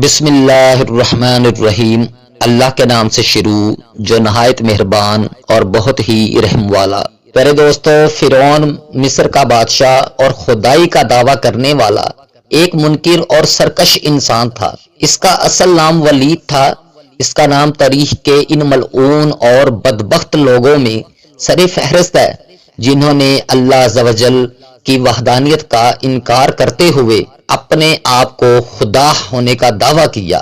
بسم اللہ الرحمن الرحیم۔ اللہ کے نام سے شروع جو نہایت مہربان اور بہت ہی رحم والا۔ پیارے دوستو، فرعون مصر کا بادشاہ اور خدائی کا دعویٰ کرنے والا ایک منکر اور سرکش انسان تھا۔ اس کا اصل نام ولید تھا۔ اس کا نام تاریخ کے ان ملعون اور بدبخت لوگوں میں سر فہرست ہے جنہوں نے اللہ عز و جل کی وحدانیت کا انکار کرتے ہوئے اپنے آپ کو خدا ہونے کا دعویٰ کیا۔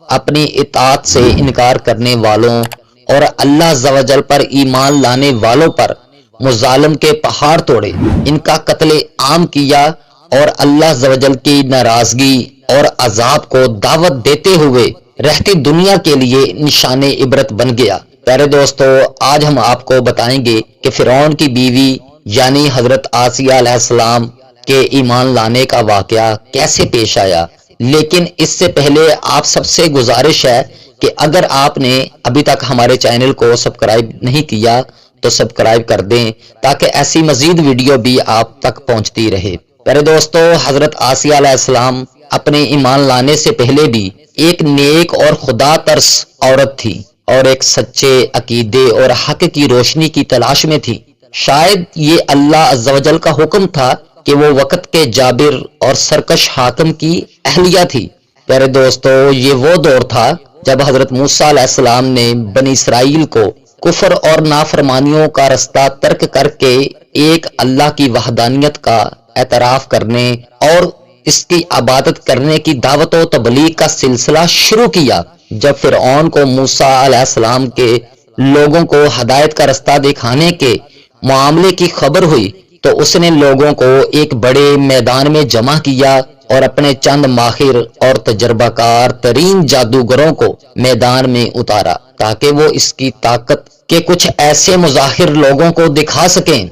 اپنی اطاعت سے انکار کرنے والوں اور اللہ عز و جل پر ایمان لانے والوں پر مظالم کے پہاڑ توڑے، ان کا قتل عام کیا اور اللہ عز و جل کی ناراضگی اور عذاب کو دعوت دیتے ہوئے رہتی دنیا کے لیے نشان عبرت بن گیا۔ پیارے دوستو، آج ہم آپ کو بتائیں گے کہ فرعون کی بیوی یعنی حضرت آسیہ علیہ السلام کے ایمان لانے کا واقعہ کیسے پیش آیا۔ لیکن اس سے پہلے آپ سب سے گزارش ہے کہ اگر آپ نے ابھی تک ہمارے چینل کو سبسکرائب نہیں کیا تو سبسکرائب کر دیں تاکہ ایسی مزید ویڈیو بھی آپ تک پہنچتی رہے۔ پیارے دوستو، حضرت آسیہ علیہ السلام اپنے ایمان لانے سے پہلے بھی ایک نیک اور خدا ترس عورت تھی اور ایک سچے عقیدے اور حق کی روشنی کی تلاش میں تھی۔ شاید یہ اللہ عز و جل کا حکم تھا کہ وہ وقت کے جابر اور سرکش حاکم کی اہلیہ تھی۔ پیارے دوستو، یہ وہ دور تھا جب حضرت موسیٰ علیہ السلام نے بنی اسرائیل کو کفر اور نافرمانیوں کا رستہ ترک کر کے ایک اللہ کی وحدانیت کا اعتراف کرنے اور اس کی عبادت کرنے کی دعوت و تبلیغ کا سلسلہ شروع کیا۔ جب فرعون کو موسیٰ علیہ السلام کے لوگوں کو ہدایت کا رستہ دکھانے کے معاملے کی خبر ہوئی تو اس نے لوگوں کو ایک بڑے میدان میں جمع کیا اور اپنے چند ماہر اور تجربہ کار ترین جادوگروں کو میدان میں اتارا تاکہ وہ اس کی طاقت کے کچھ ایسے مظاہر لوگوں کو دکھا سکیں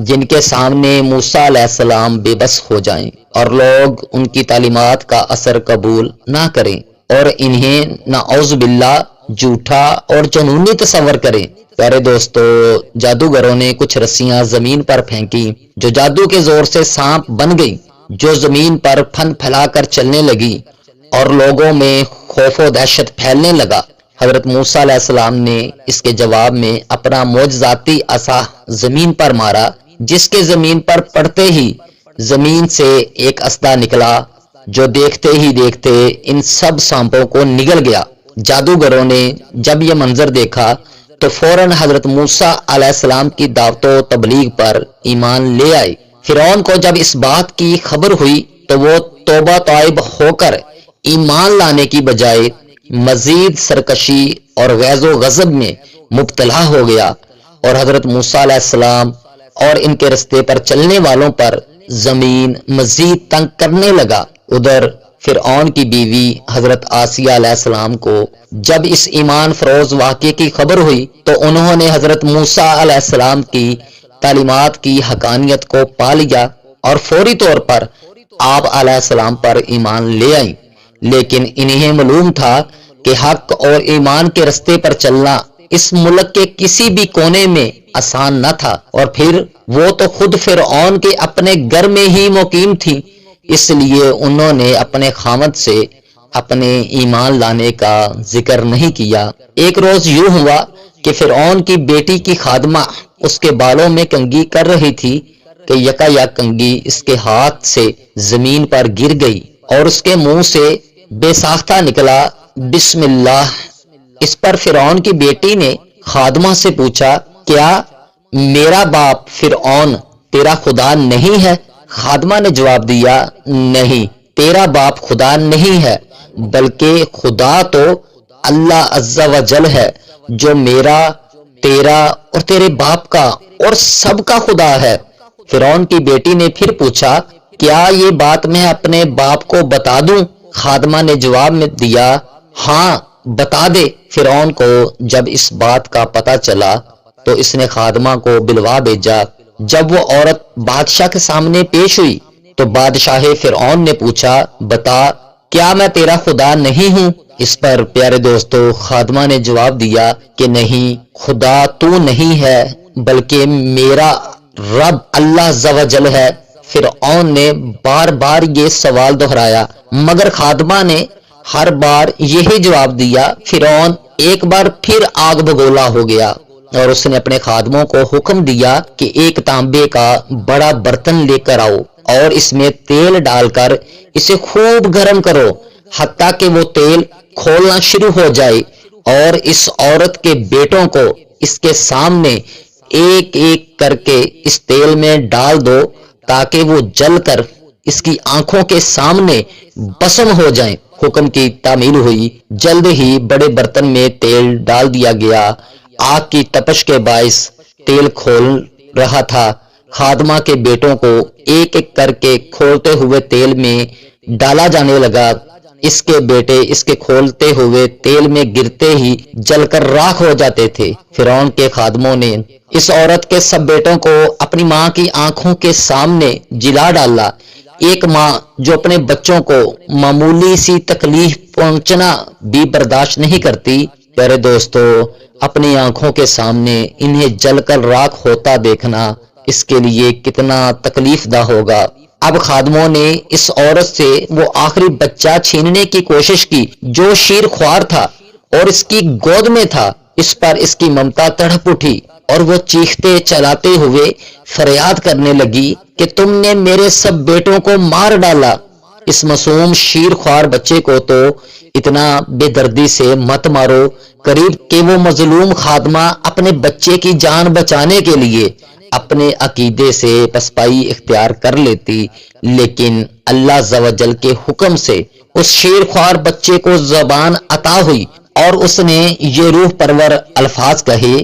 جن کے سامنے موسیٰ علیہ السلام بے بس ہو جائیں اور لوگ ان کی تعلیمات کا اثر قبول نہ کریں اور انہیں نعوذ باللہ جھوٹا اور جنونی تصور کریں۔ پیارے دوستو، جادوگروں نے کچھ رسیاں زمین پر پھینکی جو جادو کے زور سے سانپ بن گئی، جو زمین پر پھن پھیلا کر چلنے لگی اور لوگوں میں خوف و دہشت پھیلنے لگا۔ حضرت موسیٰ علیہ السلام نے اس کے جواب میں اپنا معجزاتی عصا زمین پر مارا، جس کے زمین پر پڑتے ہی زمین سے ایک اسدہ نکلا جو دیکھتے ہی دیکھتے ان سب سانپوں کو نگل گیا۔ جادوگروں نے جب یہ منظر دیکھا تو فوراً حضرت موسیٰ علیہ السلام کی دعوت و تبلیغ پر ایمان لے آئے۔ فرعون کو جب اس بات کی خبر ہوئی تو وہ توبہ طائب ہو کر ایمان لانے کی بجائے مزید سرکشی اور غیظ و غضب میں مبتلا ہو گیا اور حضرت موسیٰ علیہ السلام اور ان کے رستے پر چلنے والوں پر زمین مزید تنگ کرنے لگا۔ ادھر فرعون کی بیوی حضرت آسیہ علیہ السلام کو جب اس ایمان فروز واقعے کی خبر ہوئی تو انہوں نے حضرت موسیٰ علیہ السلام کی تعلیمات کی حقانیت کو پا لیا اور فوری طور پر آپ علیہ السلام پر ایمان لے آئیں۔ لیکن انہیں معلوم تھا کہ حق اور ایمان کے رستے پر چلنا اس ملک کے کسی بھی کونے میں آسان نہ تھا، اور پھر وہ تو خود فرعون کے اپنے گھر میں ہی مقیم تھی، اس لیے انہوں نے اپنے خاوند سے اپنے ایمان لانے کا ذکر نہیں کیا۔ ایک روز یوں ہوا کہ فرعون کی بیٹی کی خادمہ اس کے بالوں میں کنگھی کر رہی تھی کہ یکا یک کنگھی اس کے ہاتھ سے زمین پر گر گئی اور اس کے منہ سے بے ساختہ نکلا بسم اللہ۔ اس پر فرعون کی بیٹی نے خادمہ سے پوچھا، کیا میرا باپ فرعون تیرا خدا نہیں ہے؟ خادمہ نے جواب دیا، نہیں، تیرا باپ خدا نہیں ہے، بلکہ خدا تو اللہ عز و جل ہے جو میرا، تیرا اور تیرے باپ کا اور سب کا خدا ہے۔ فرعون کی بیٹی نے پھر پوچھا، کیا یہ بات میں اپنے باپ کو بتا دوں؟ خادمہ نے جواب میں دیا، ہاں بتا دے۔ فرعون کو جب اس بات کا پتہ چلا تو اس نے خادمہ کو بلوا بھیجا۔ جب وہ عورت بادشاہ کے سامنے پیش ہوئی تو بادشاہ فرعون نے پوچھا، بتا، کیا میں تیرا خدا نہیں ہوں؟ اس پر پیارے دوستو خادمہ نے جواب دیا کہ نہیں، خدا تو نہیں ہے بلکہ میرا رب اللہ عز و جل ہے۔ فرعون نے بار بار یہ سوال دہرایا مگر خادمہ نے ہر بار یہی جواب دیا۔ فرعون ایک بار پھر آگ بگولا ہو گیا اور اس نے اپنے خادموں کو حکم دیا کہ ایک تانبے کا بڑا برتن لے کر آؤ اور اس میں تیل ڈال کر اسے خوب گرم کرو حتیٰ کہ وہ تیل کھولنا شروع ہو جائے، اور اس عورت کے بیٹوں کو اس کے سامنے ایک ایک کر کے اس تیل میں ڈال دو تاکہ وہ جل کر اس کی آنکھوں کے سامنے بسم ہو جائیں۔ حکم کی تعمیل ہوئی۔ جلد ہی بڑے برتن میں تیل ڈال دیا گیا۔ آگ کی تپش کے باعث تیل کھول رہا تھا۔ خادمہ کے بیٹوں کو ایک ایک کر کے کھولتے ہوئے تیل میں ڈالا جانے لگا۔ اس کے بیٹے اس کے کھولتے ہوئے تیل میں گرتے ہی جل کر راکھ ہو جاتے تھے۔ فرعون کے خادموں نے اس عورت کے سب بیٹوں کو اپنی ماں کی آنکھوں کے سامنے جلا ڈالا۔ ایک ماں جو اپنے بچوں کو معمولی سی تکلیف پہنچنا بھی برداشت نہیں کرتی، پیارے دوستو، اپنی آنکھوں کے سامنے انہیں جل کر راکھ ہوتا دیکھنا اس کے لیے کتنا تکلیف دہ ہوگا۔ اب خادموں نے اس عورت سے وہ آخری بچہ چھیننے کی کوشش کی جو شیر خوار تھا اور اس کی گود میں تھا۔ اس پر اس کی ممتا تڑپ اٹھی اور وہ چیختے چلاتے ہوئے فریاد کرنے لگی کہ تم نے میرے سب بیٹوں کو مار ڈالا۔ اس معصوم شیر خوار بچے کو تو اتنا بے دردی سے مت مارو، قریب کہ وہ مظلوم خادمہ اپنے بچے کی جان بچانے کے لیے اپنے عقیدے سے پسپائی اختیار کر لیتی، لیکن اللہ عز و جل کے حکم سے اس شیر خوار بچے کو زبان عطا ہوئی اور اس نے یہ روح پرور الفاظ کہے،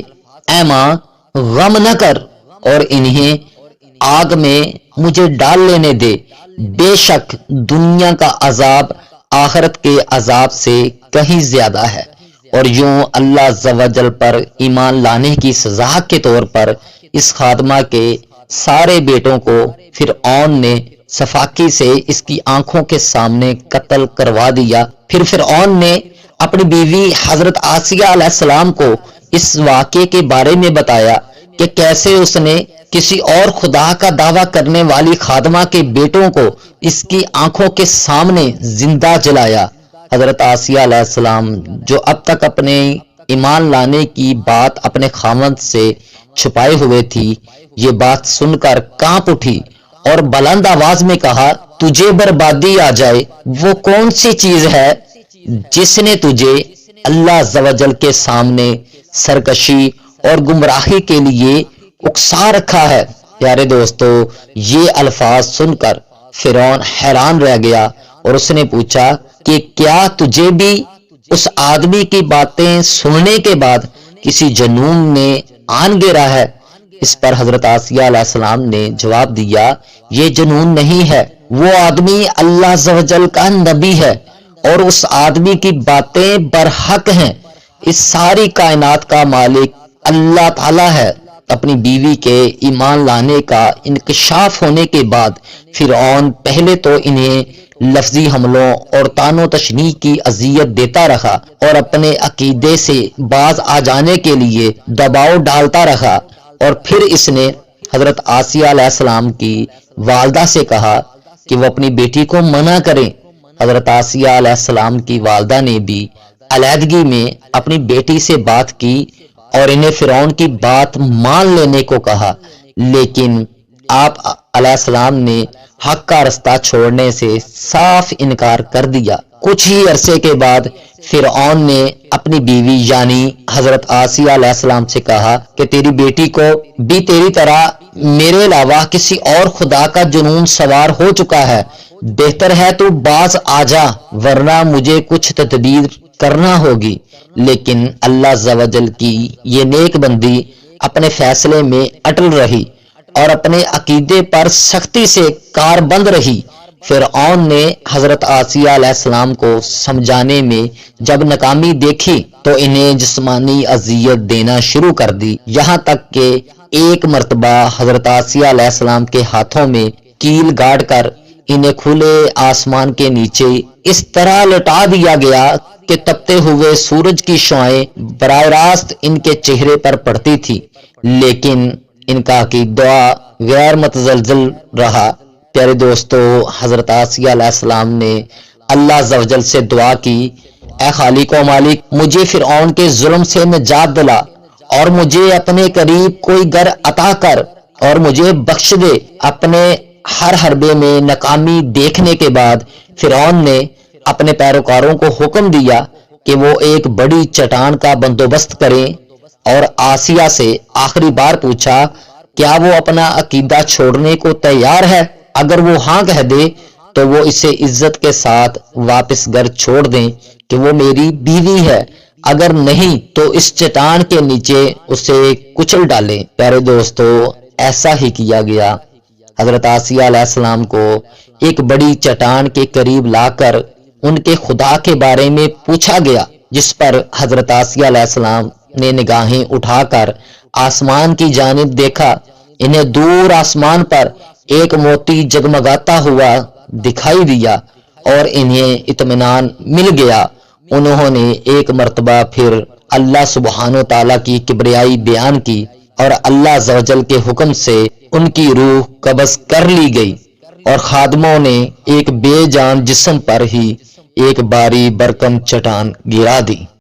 اے ماں غم نہ کر اور انہیں آگ میں مجھے ڈال لینے دے، بے شک دنیا کا عذاب آخرت کے عذاب سے کہیں زیادہ ہے۔ اور یوں اللہ عز و جل پر ایمان لانے کی سزا کے طور پر اس خادمہ کے سارے بیٹوں کو فرعون نے صفاقی سے اس کی آنکھوں کے سامنے قتل کروا دیا۔ پھر فرعون نے اپنی بیوی حضرت آسیہ علیہ السلام کو اس واقعے کے بارے میں بتایا کہ کیسے اس نے کسی اور خدا کا دعویٰ کرنے والی خادمہ کے بیٹوں کو اس کی آنکھوں کے سامنے زندہ جلایا۔ حضرت آسیہ علیہ السلام جو اب تک اپنے ایمان لانے کی بات اپنے خاوند سے چھپائے ہوئے تھی، یہ بات سن کر کانپ اٹھی اور بلند آواز میں کہا، تجھے بربادی آ جائے، وہ کون سی چیز ہے جس نے تجھے اللہ عز و جل کے سامنے سرکشی اور گمراہی کے لیے اکسا رکھا ہے۔ پیارے دوستو، یہ الفاظ سن کر فرعون حیران رہ گیا اور اس نے پوچھا کہ کیا تجھے بھی اس آدمی کی باتیں سننے کے بعد کسی جنون نے آن گرا ہے؟ اس پر حضرت آسیہ علیہ السلام نے جواب دیا، یہ جنون نہیں ہے، وہ آدمی اللہ عز و جل کا نبی ہے اور اس آدمی کی باتیں برحق ہیں۔ اس ساری کائنات کا مالک اللہ تعالی ہے۔ اپنی بیوی کے ایمان لانے کا انکشاف ہونے کے بعد فرعون پہلے تو انہیں لفظی حملوں اور طعن و تشنیع کی اذیت دیتا رہا اور اپنے عقیدے سے باز آ جانے کے لیے دباؤ ڈالتا رہا، اور پھر اس نے حضرت آسیہ علیہ السلام کی والدہ سے کہا کہ وہ اپنی بیٹی کو منع کریں۔ حضرت آسیہ علیہ السلام کی والدہ نے بھی علیحدگی میں اپنی بیٹی سے بات کی اور انہیں فرعون کی بات مان لینے کو کہا، لیکن آپ علیہ السلام نے حق کا رستہ چھوڑنے سے صاف انکار کر دیا۔ کچھ ہی عرصے کے بعد فرعون نے اپنی بیوی یعنی حضرت آسیہ علیہ السلام سے کہا کہ تیری بیٹی کو بھی تیری طرح میرے علاوہ کسی اور خدا کا جنون سوار ہو چکا ہے، بہتر ہے تو باز آ جا ورنہ مجھے کچھ تدبیر کرنا ہوگی۔ لیکن اللہ عز و جل کی یہ نیک بندی اپنے فیصلے میں اٹل رہی اور اپنے عقیدے پر سختی سے کاربند رہی۔ فرعون نے حضرت آسیہ علیہ السلام کو سمجھانے میں جب ناکامی دیکھی تو انہیں جسمانی اذیت دینا شروع کر دی، یہاں تک کہ ایک مرتبہ حضرت آسیہ علیہ السلام کے ہاتھوں میں کیل گاڑ کر انہیں کھلے آسمان کے نیچے اس طرح لٹا دیا گیا کہ تپتے ہوئے سورج کی شعاعیں براہ راست ان کے چہرے پر پڑتی تھی، لیکن ان کا عقیدہ غیر متزلزل رہا۔ پیارے دوستو، حضرت آسیہ علیہ السلام نے اللہ عز و جل سے دعا کی، اے خالق و مالک، مجھے فرعون کے ظلم سے نجات دلا اور مجھے اپنے قریب کوئی گھر عطا کر اور مجھے بخش دے۔ اپنے ہر حربے میں ناکامی دیکھنے کے بعد فرعون نے اپنے پیروکاروں کو حکم دیا کہ وہ ایک بڑی چٹان کا بندوبست کریں اور آسیہ سے آخری بار پوچھا کیا وہ اپنا عقیدہ چھوڑنے کو تیار ہے؟ اگر وہ ہاں کہہ دے تو وہ اسے عزت کے ساتھ واپس گھر چھوڑ دیں کہ وہ میری بیوی ہے، اگر نہیں تو اس چٹان کے نیچے اسے کچل ڈالیں۔ پیارے دوستو، ایسا ہی کیا گیا۔ حضرت آسیہ علیہ السلام کو ایک بڑی چٹان کے قریب لا کر ان کے خدا کے بارے میں پوچھا گیا، جس پر حضرت آسیہ علیہ السلام نے نگاہیں اٹھا کر آسمان کی جانب دیکھا۔ انہیں دور آسمان پر ایک موتی جگمگاتا ہوا دکھائی دیا اور انہیں اطمینان مل گیا۔ انہوں نے ایک مرتبہ پھر اللہ سبحانہ و تعالیٰ کی کبریائی بیان کی اور اللہ عز و جل کے حکم سے ان کی روح قبض کر لی گئی اور خادموں نے ایک بے جان جسم پر ہی ایک باری برکم چٹان گرا دی۔